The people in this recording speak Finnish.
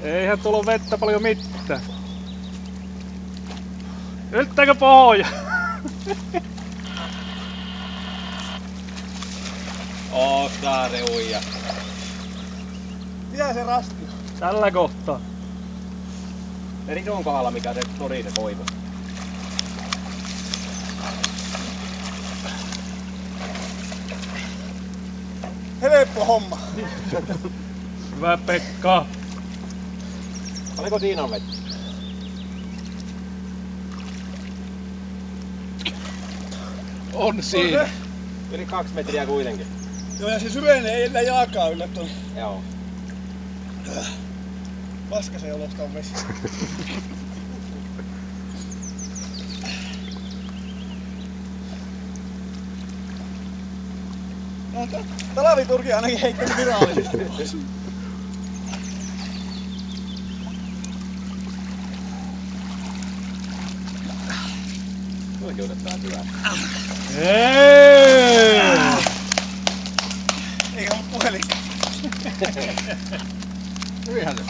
Eihän tullut vettä paljon mitään. Ylttääkö pohja? Saare uija. Mitä se rasti? Tällä kohtaa. Eri tuon kohdalla mikä se tori se koivu. Helppo homma. Hyvä Pekka. Paljonko siinä on vettä? On siinä. Yli 2 metriä kuitenkin. Joo, ja se syvenee ei enää jaakaa yllä tuonne. Joo. Paskasen olosta on vesi. No, Talaviturki ainakin heittänyt virallisesti. Oikeutetaan hyvää. Hei! Eikä mun puhelin. Hyvinhän se.